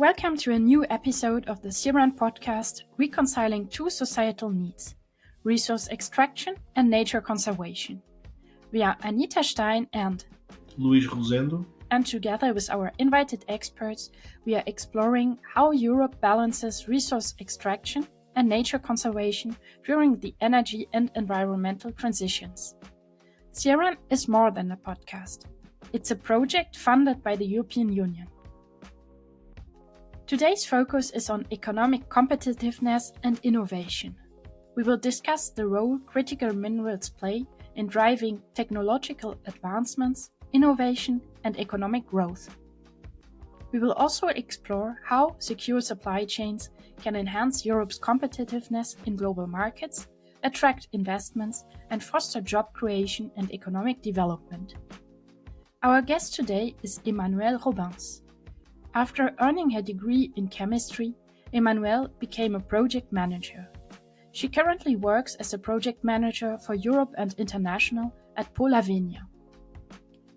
Welcome to a new episode of the CIRAN podcast, reconciling two societal needs, resource extraction and nature conservation. We are Anita Stein and Luís Rosendo. And together with our invited experts, we are exploring how Europe balances resource extraction and nature conservation during the energy and environmental transitions. CIRAN is more than a podcast. It's a project funded by the European Union. Today's focus is on economic competitiveness and innovation. We will discuss the role critical minerals play in driving technological advancements, innovation, and economic growth. We will also explore how secure supply chains can enhance Europe's competitiveness in global markets, attract investments, and foster job creation and economic development. Our guest today is Emmanuelle Robins. After earning her degree in chemistry, Emmanuelle became a project manager. She currently works as a project manager for Europe and International at Pôle AVENIA.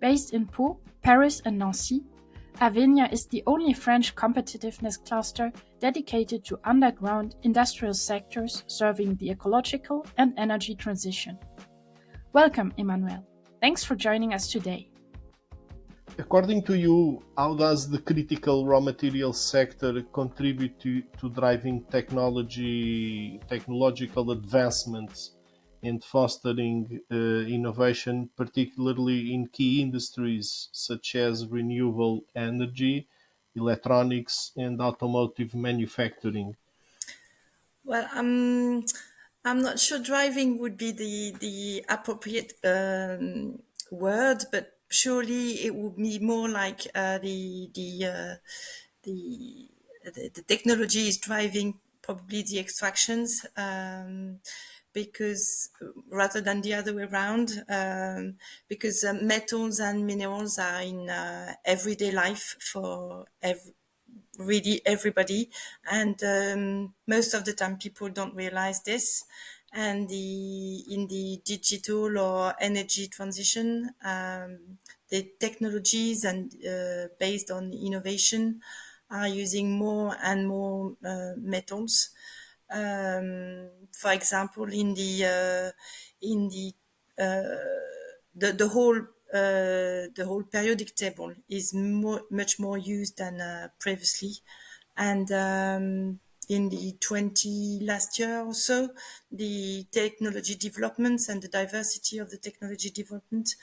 Based in Pau, Paris and Nancy, AVENIA is the only French competitiveness cluster dedicated to underground industrial sectors serving the ecological and energy transition. Welcome, Emmanuelle. Thanks for joining us today. According to you, how does the critical raw materials sector contribute to driving technological advancements and fostering innovation, particularly in key industries such as renewable energy, electronics, and automotive manufacturing? Well, I'm not sure driving would be the appropriate word, but surely it would be more like the technology is driving probably the extractions, because rather than the other way around, because metals and minerals are in everyday life for really everybody, and most of the time people don't realize this. And in the digital or energy transition, the technologies and based on innovation are using more and more metals. For example, in the whole periodic table is much more used than previously, and in the last year or so, the technology developments and the diversity of the technology development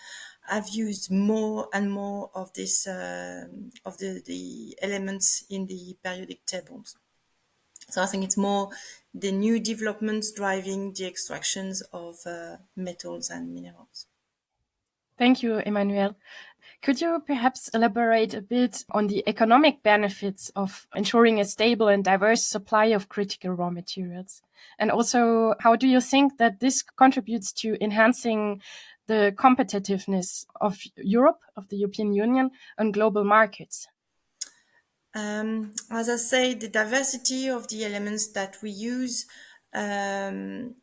have used more and more of this of the elements in the periodic tables. So I think it's more the new developments driving the extractions of metals and minerals. Thank you, Emmanuelle. Could you perhaps elaborate a bit on the economic benefits of ensuring a stable and diverse supply of critical raw materials? And also, how do you think that this contributes to enhancing the competitiveness of Europe, of the European Union, on global markets? As I say, the diversity of the elements that we use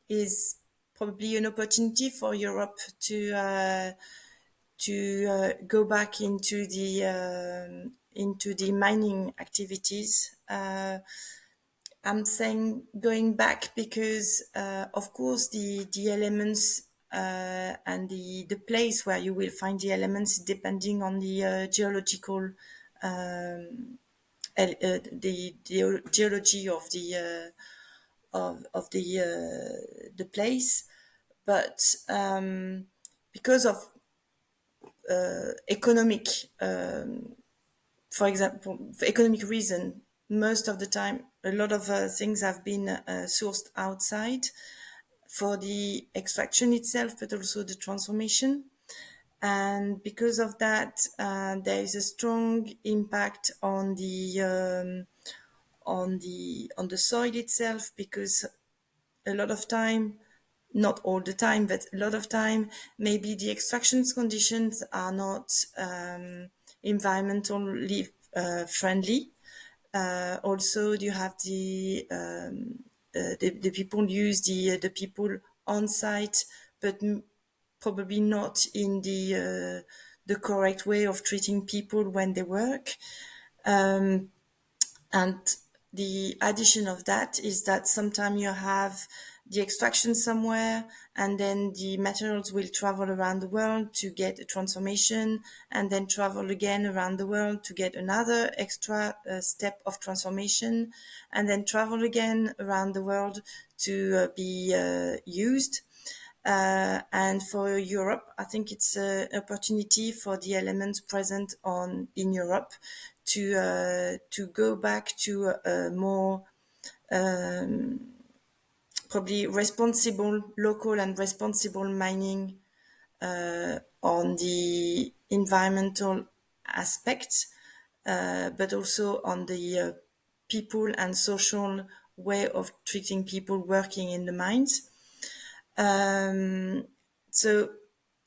is probably an opportunity for Europe to go back into the mining activities. I'm saying going back because, of course, the elements and the place where you will find the elements depending on the geological the geology of the place, but because of economic, for example, for economic reason, most of the time, a lot of things have been sourced outside for the extraction itself, but also the transformation. And because of that, there is a strong impact on the soil itself, because a lot of time, not all the time, but a lot of time, maybe the extraction conditions are not environmentally friendly. Also, you have the people use the people on site, but probably not in the correct way of treating people when they work. And the addition of that is that sometimes you have the extraction somewhere, and then the materials will travel around the world to get a transformation, and then travel again around the world to get another extra step of transformation, and then travel again around the world to be used. And for Europe, I think it's an opportunity for the elements present in Europe to go back to a more probably responsible local and responsible mining on the environmental aspects, but also on the people and social way of treating people working in the mines. So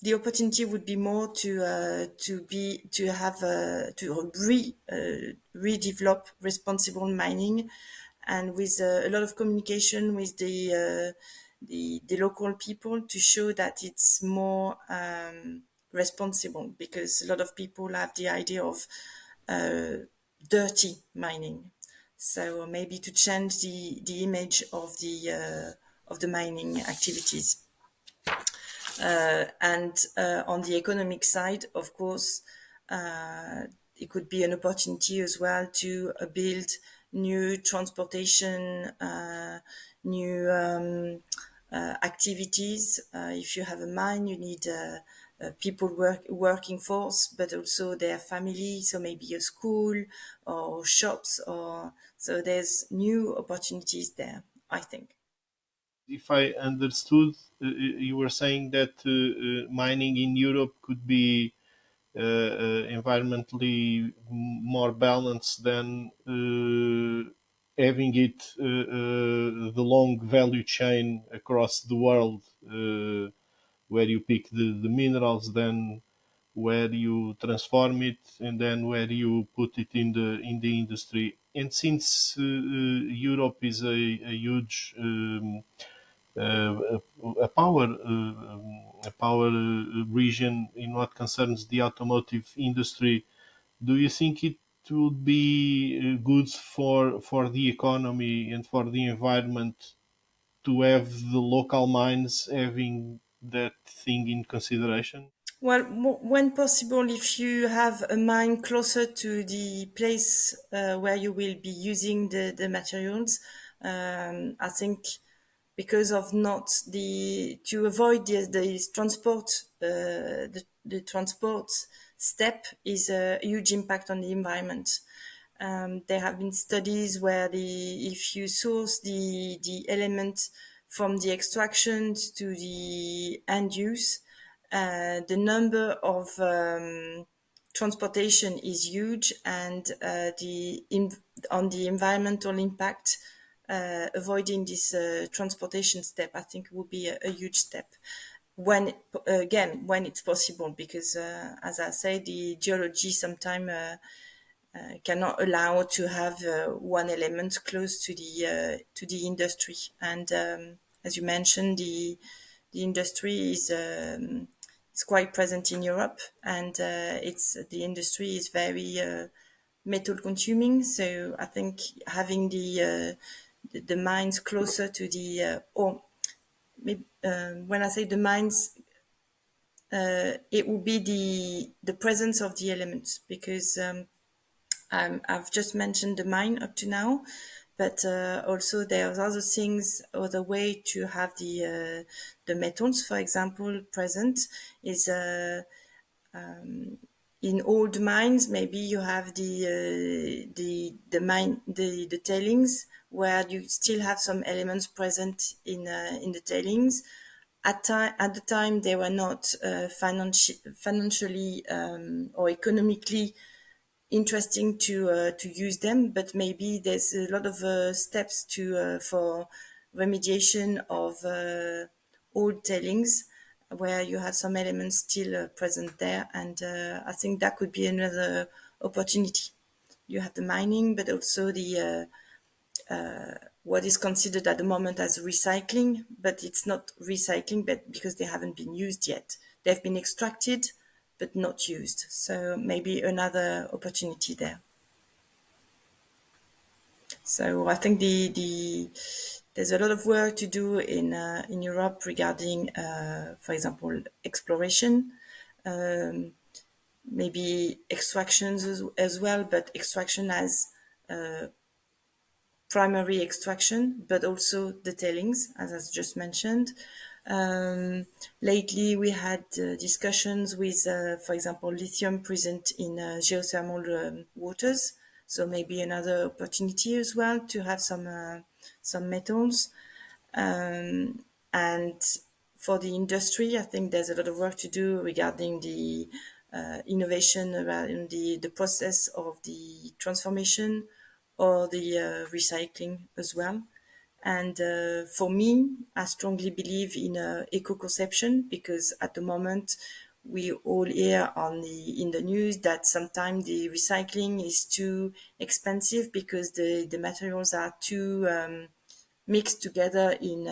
the opportunity would be more to redevelop responsible mining, and with a lot of communication with the local people to show that it's more responsible, because a lot of people have the idea of dirty mining. So maybe to change the image of the mining activities. And on the economic side, of course, it could be an opportunity as well to build new transportation, new activities. If you have a mine, you need people working force, but also their family. So maybe a school or shops, or so there's new opportunities there, I think. If I understood, you were saying that mining in Europe could be environmentally more balanced than having it the long value chain across the world, where you pick the minerals, then where you transform it, and then where you put it in the industry. And since Europe is a huge a power region in what concerns the automotive industry, do you think it would be good for the economy and for the environment to have the local mines having that thing in consideration? Well, when possible, if you have a mine closer to the place where you will be using the materials, I think because of not to avoid the transport, the transport step is a huge impact on the environment. There have been studies where if you source the element from the extractions to the end use, the number of transportation is huge, and on the environmental impact, avoiding this transportation step, I think, would be a huge step. When it's possible, because as I say, the geology sometimes cannot allow to have one element close to the industry. And as you mentioned, the industry is quite present in Europe, and the industry is very metal consuming. So I think having the mines closer to or maybe, when I say the mines, it will be the presence of the elements, because I've just mentioned the mine up to now, but also there's other things, other way to have the metals, for example, present is in old mines. Maybe you have the tailings, where you still have some elements present in the tailings. At the time, they were not financially or economically interesting to use them, but maybe there's a lot of steps for remediation of old tailings, where you have some elements still present there, and I think that could be another opportunity. You have the mining, but also the what is considered at the moment as recycling, but it's not recycling, but because they haven't been used yet. They've been extracted, but not used. So maybe another opportunity there. So I think there's a lot of work to do in Europe regarding, for example, exploration, maybe extractions as well, but extraction as primary extraction, but also the tailings, as I just mentioned. Lately, we had discussions with, for example, lithium present in geothermal waters. So maybe another opportunity as well to have some metals. And for the industry, I think there's a lot of work to do regarding the innovation around the process of the transformation or the recycling as well. And for me, I strongly believe in eco-conception, because at the moment we all hear in the news that sometimes the recycling is too expensive because the materials are too mixed together in,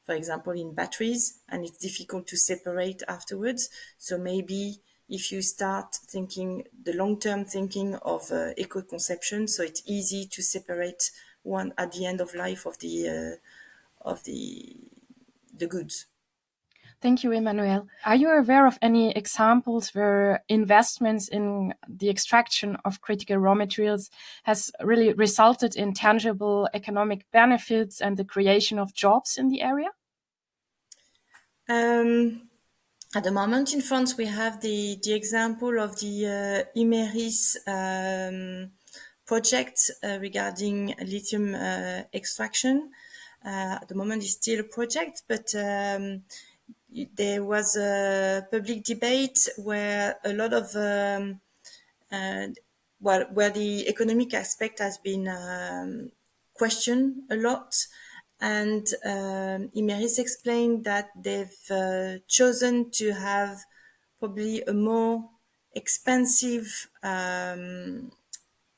for example, in batteries, and it's difficult to separate afterwards. So maybe if you start thinking the long-term thinking of eco-conception, so it's easy to separate one at the end of life of the goods. Thank you, Emmanuelle. Are you aware of any examples where investments in the extraction of critical raw materials has really resulted in tangible economic benefits and the creation of jobs in the area? At the moment in France, we have the example of the Imeris project regarding lithium extraction. At the moment, it's still a project, but there was a public debate where a lot of where the economic aspect has been questioned a lot. And Imeris explained that they've chosen to have probably a more expensive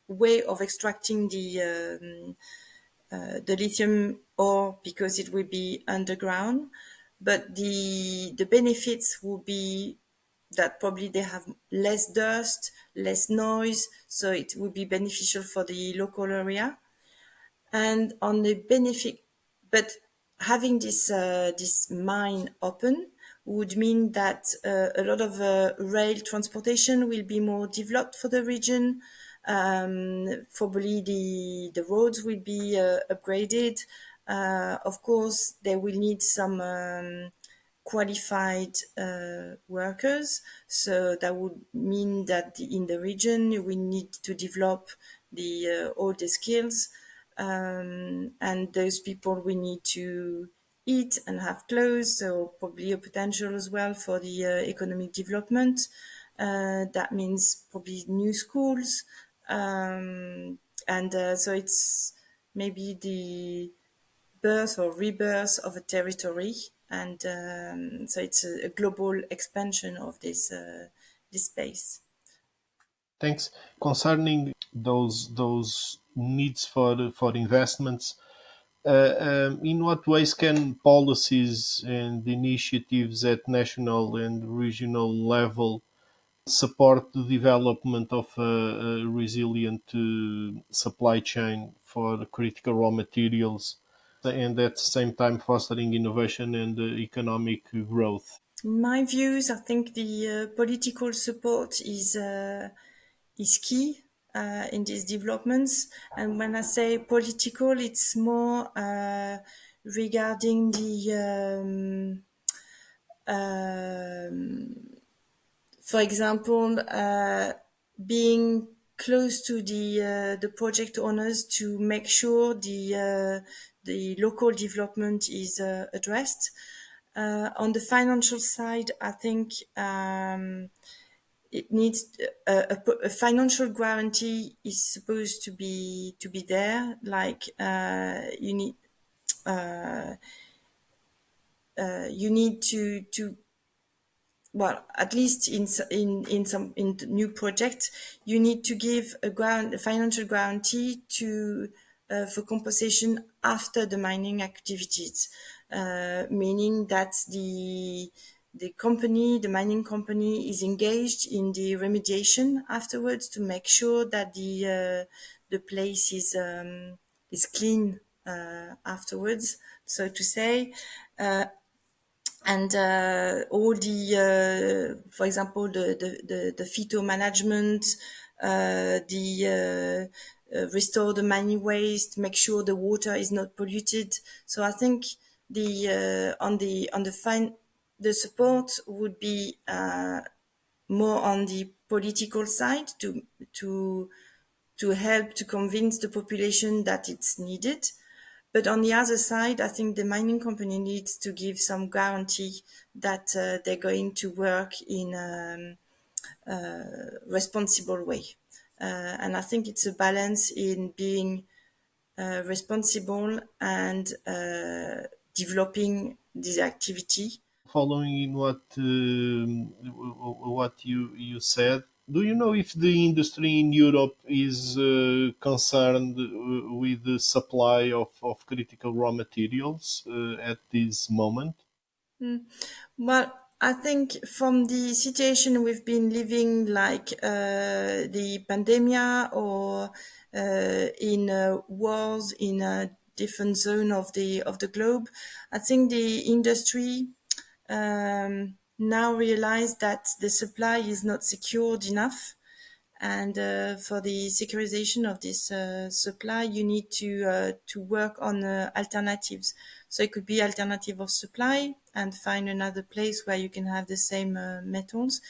way of extracting the lithium ore, because it will be underground, but the benefits will be that probably they have less dust, less noise, so it will be beneficial for the local area. And on the benefit, but having this mine open would mean that a lot of rail transportation will be more developed for the region. Probably the roads will be upgraded. Of course, they will need some qualified workers. So that would mean that in the region we need to develop all the skills. And those people we need to eat and have clothes, so probably a potential as well for the economic development. That means probably new schools, and so it's maybe the birth or rebirth of a territory, and so it's a global expansion of this space. Thanks. Concerning those needs for investments, in what ways can policies and initiatives at national and regional level support the development of a resilient supply chain for critical raw materials, and at the same time fostering innovation and economic growth? In my views, I think the political support is key in these developments. And when I say political, it's more regarding the, for example, being close to the project owners to make sure the local development is addressed. On the financial side, I think it needs a financial guarantee is supposed to be there. Like you need to well, at least in new projects, you need to give a financial guarantee to for compensation after the mining activities, meaning that the mining company is engaged in the remediation afterwards to make sure that the place is is clean afterwards, so to say. And all the, for example, the phyto management, restore the mining waste, make sure the water is not polluted. So I think the support would be more on the political side to help to convince the population that it's needed. But on the other side, I think the mining company needs to give some guarantee that they're going to work in a responsible way. And I think it's a balance in being responsible and developing this activity. Following in what you said, do you know if the industry in Europe is concerned with the supply of critical raw materials at this moment? Well, I think from the situation we've been living, like the pandemic or in wars in a different zone of the globe, I think the industry now realize that the supply is not secured enough. And for the securitization of this supply, you need to work on alternatives. So it could be alternative of supply and find another place where you can have the same metals,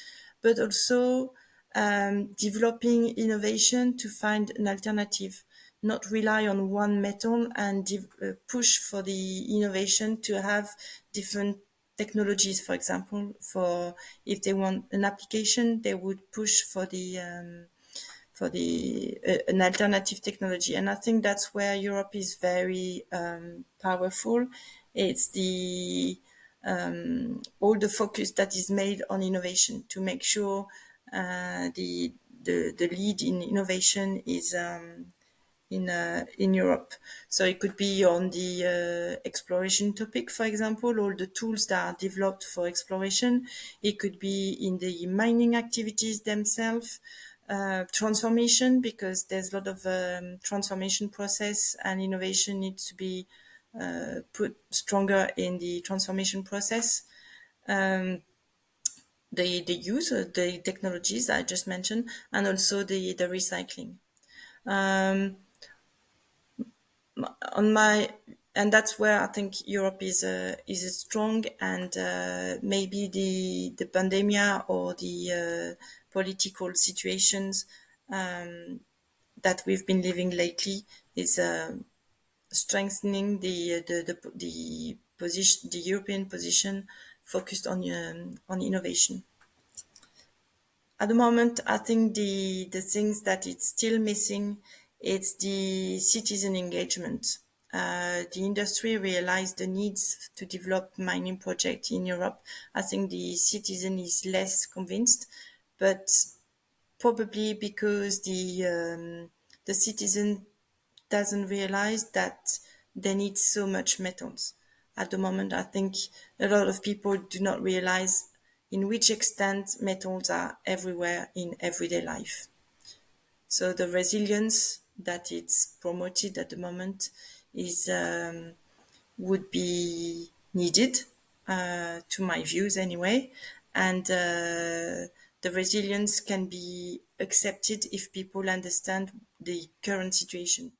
but also developing innovation to find an alternative, not rely on one metal and push for the innovation to have different technologies. For example, for if they want an application, they would push for an alternative technology. And I think that's where Europe is very powerful. It's all the focus that is made on innovation to make sure the lead in innovation is in Europe. So it could be on the exploration topic, for example, all the tools that are developed for exploration. It could be in the mining activities themselves, transformation, because there's a lot of transformation process, and innovation needs to be put stronger in the transformation process. The use of the technologies I just mentioned, and also the recycling. And that's where I think Europe is strong, and maybe the pandemic or the political situations that we've been living lately is strengthening the position, the European position focused on innovation. At the moment, I think the things that it's still missing, it's the citizen engagement. The industry realized the needs to develop mining projects in Europe. I think the citizen is less convinced, but probably because the citizen doesn't realize that they need so much metals. At the moment, I think a lot of people do not realize in which extent metals are everywhere in everyday life. So the resilience that it's promoted at the moment is would be needed, to my views anyway, and the resilience can be accepted if people understand the current situation.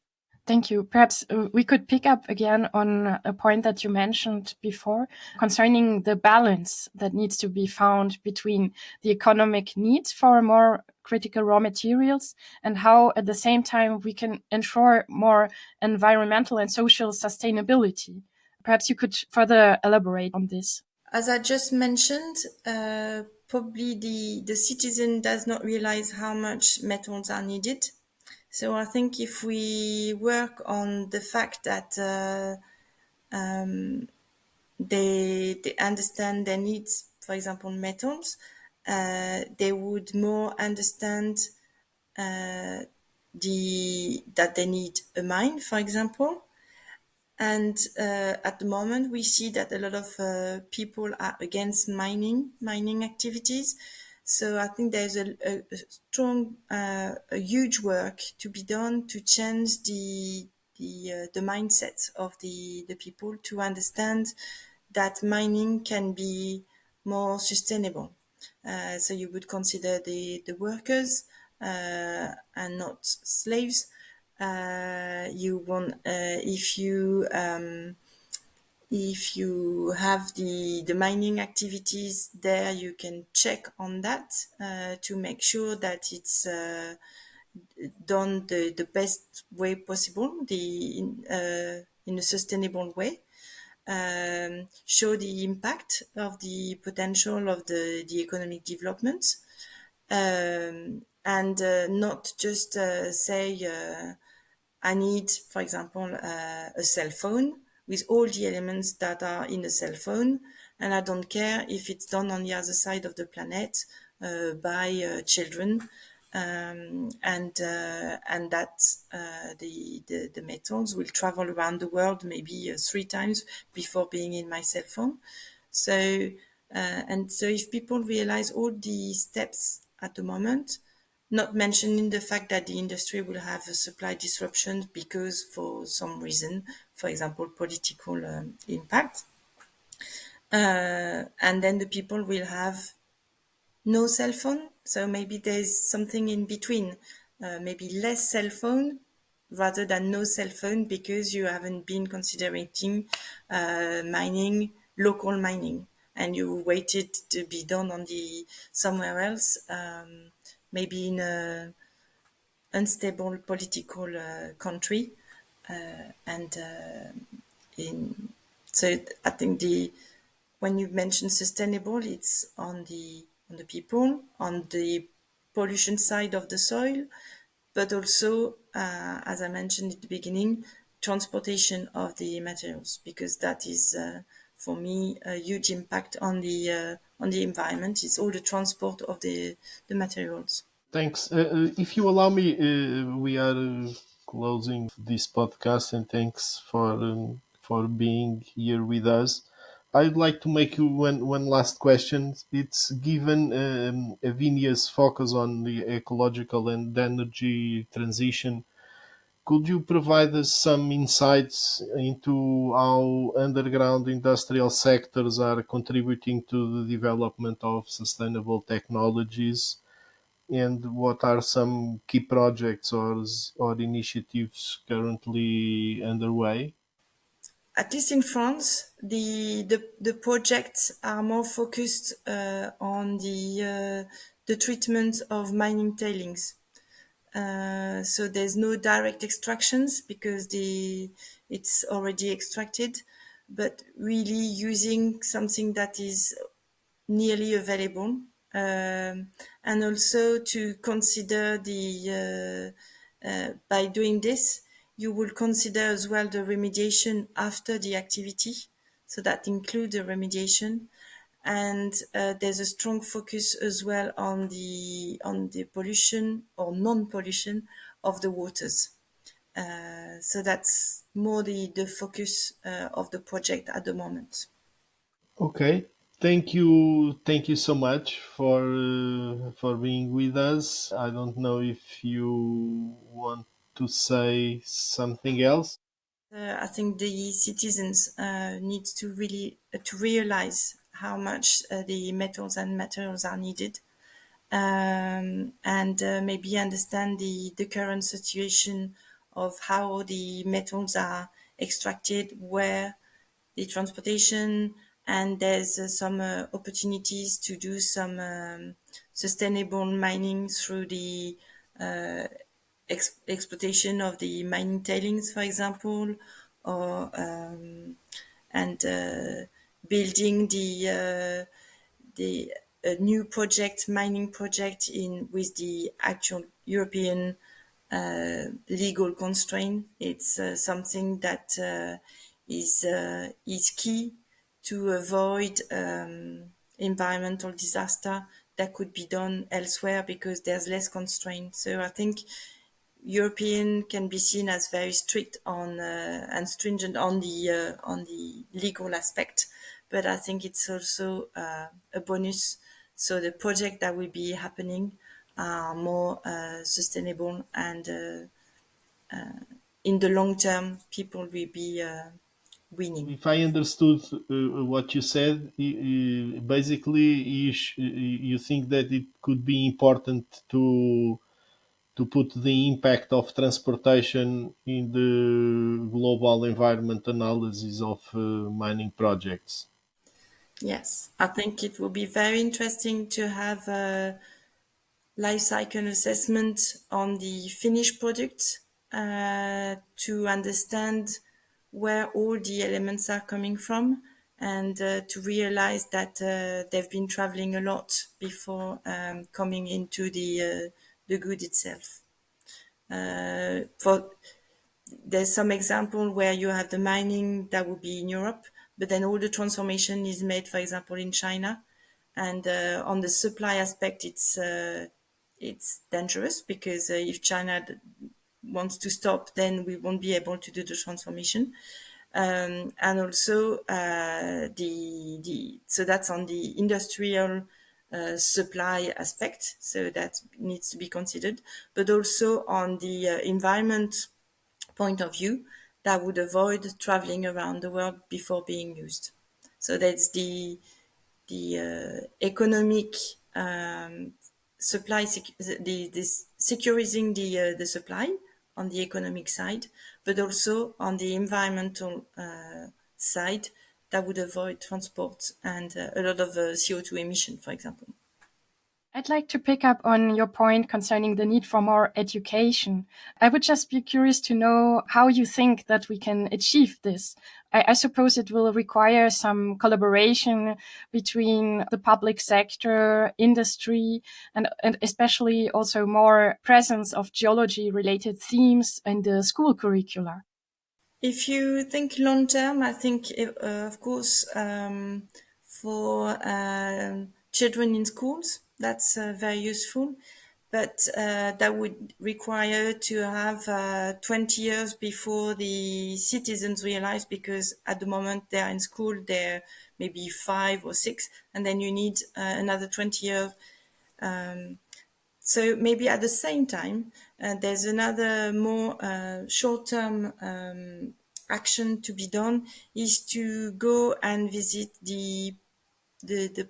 Thank you. Perhaps we could pick up again on a point that you mentioned before concerning the balance that needs to be found between the economic needs for more critical raw materials and how at the same time we can ensure more environmental and social sustainability. Perhaps you could further elaborate on this. As I just mentioned, probably the citizen does not realize how much metals are needed. So I think if we work on the fact that they understand their needs, for example, metals, they would more understand that they need a mine, for example. And at the moment, we see that a lot of people are against mining activities. So I think there's a strong, a huge work to be done to change the the mindset of the people to understand that mining can be more sustainable. So you would consider the workers and not slaves. You want if you have the mining activities there, you can check on that to make sure that it's done the best way possible, in a sustainable way. Show the impact of the potential of the economic development, and not just say I need, for example, a cell phone with all the elements that are in a cell phone, and I don't care if it's done on the other side of the planet by children, and that the metals will travel around the world maybe 3 times before being in my cell phone. So and so if people realize all the steps at the moment, not mentioning the fact that the industry will have a supply disruption because for some reason, for example, political impact, and then the people will have no cell phone. So maybe there's something in between, maybe less cell phone rather than no cell phone because you haven't been considering mining, local mining, and you waited to be done on the somewhere else, maybe in a unstable political country, and in so I think when you mention sustainable, it's on the people, on the pollution side of the soil, but also, as I mentioned at the beginning, transportation of the materials, because that is, for me, a huge impact on the environment. It's all the transport of the materials. Thanks. If you allow me, we are closing this podcast, and thanks for being here with us. I'd like to make you one last question. It's given Avenia's focus on the ecological and energy transition. Could you provide us some insights into how underground industrial sectors are contributing to the development of sustainable technologies? And what are some key projects or initiatives currently underway? At least in France, the projects are more focused on the treatment of mining tailings. So there's no direct extractions because it's already extracted, but really using something that is nearly available, and also to consider by doing this, you will consider as well the remediation after the activity. So that includes the remediation, and there's a strong focus as well on the pollution or non-pollution of the waters. So that's more the focus of the project at the moment. Okay. Thank you so much for being with us. I don't know if you want to say something else. I think the citizens need to really to realize how much the metals and materials are needed, and maybe understand the current situation of how the metals are extracted, where the transportation, and there's some opportunities to do some sustainable mining through the exploitation of the mining tailings, for example, or and building the new project, mining project in with the actual European legal constraint. It's something that is key to avoid environmental disaster that could be done elsewhere because there's less constraint. So I think European can be seen as very strict on and stringent on the legal aspect, but I think it's also a bonus. So the project that will be happening are more sustainable and in the long term, people will be winning. If I understood what you said, basically you think that it could be important to put the impact of transportation in the global environment analysis of mining projects. Yes, I think it will be very interesting to have a life cycle assessment on the finished product to understand where all the elements are coming from and to realize that they've been traveling a lot before coming into the good itself. For there's some example where you have the mining that would be in Europe, but then all the transformation is made, for example, in China. And on the supply aspect, it's dangerous because if China wants to stop, then we won't be able to do the transformation. And also so that's on the industrial supply aspect, so that needs to be considered, but also on the environment point of view that would avoid traveling around the world before being used. So that's the economic supply, the securing the supply on the economic side, but also on the environmental side that would avoid transport and a lot of CO2 emission, for example. I'd like to pick up on your point concerning the need for more education. I would just be curious to know how you think that we can achieve this. I suppose it will require some collaboration between the public sector, industry, and especially also more presence of geology-related themes in the school curricula. If you think long term, I think, of course, for children in schools, that's very useful. But that would require to have 20 years before the citizens realize, because at the moment they're in school, they're maybe 5 or 6, and then you need another 20 years. So maybe at the same time, there's another more short-term action to be done, is to go and visit the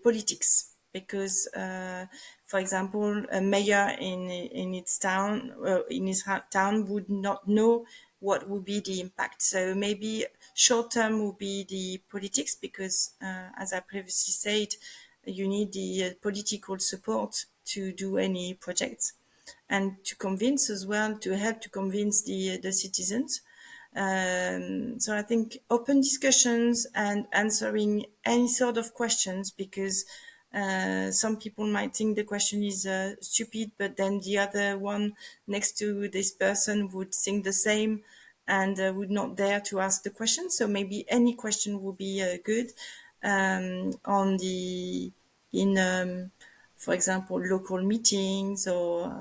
politics, because for example, a mayor in its town, in his town, would not know what would be the impact. So maybe short term will be the politics, because as I previously said, you need the political support to do any projects, and to convince as well, to help to convince the citizens. So I think open discussions and answering any sort of questions, because some people might think the question is stupid, but then the other one next to this person would think the same and would not dare to ask the question. So maybe any question would be good on the for example, local meetings, or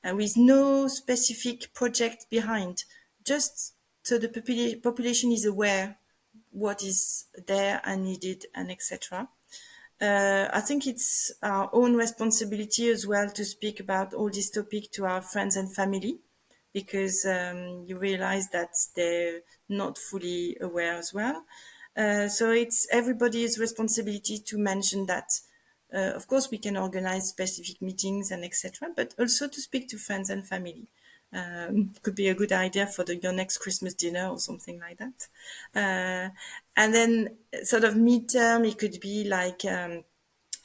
and with no specific project behind, just so the population is aware what is there and needed, and etc. I think it's our own responsibility as well to speak about all this topic to our friends and family, because you realize that they're not fully aware as well. So it's everybody's responsibility to mention that. Of course, we can organize specific meetings and etc., but also to speak to friends and family. Could be a good idea for your next Christmas dinner or something like that. And then sort of midterm, it could be like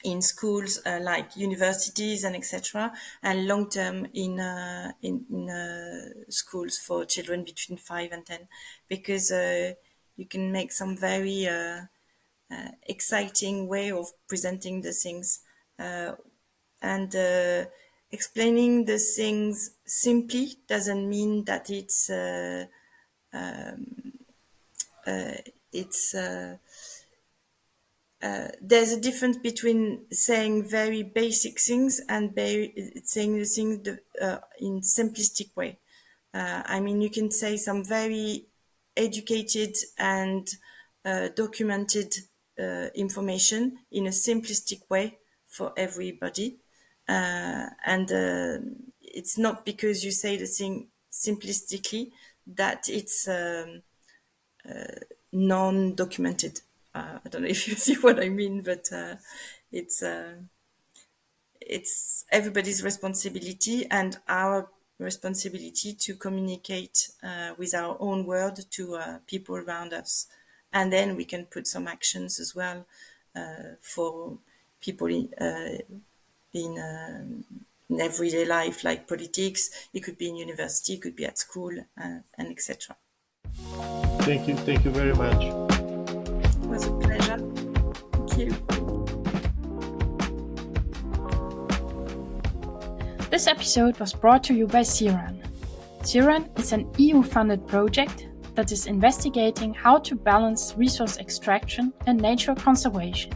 in schools, like universities and etc., and long term in schools for children between 5 and 10, because you can make some very exciting way of presenting the things, and explaining the things simply doesn't mean that it's there's a difference between saying very basic things and saying the things in simplistic way. I mean, you can say some very educated and documented information in a simplistic way for everybody. And it's not because you say the thing simplistically that it's non-documented. I don't know if you see what I mean, but it's everybody's responsibility and our responsibility to communicate with our own word to people around us. And then we can put some actions as well for people in everyday life, like politics. It could be in university, it could be at school, and etc. Thank you very much. It was a pleasure. Thank you. This episode was brought to you by CIRAN. CIRAN is an EU-funded project that is investigating how to balance resource extraction and nature conservation.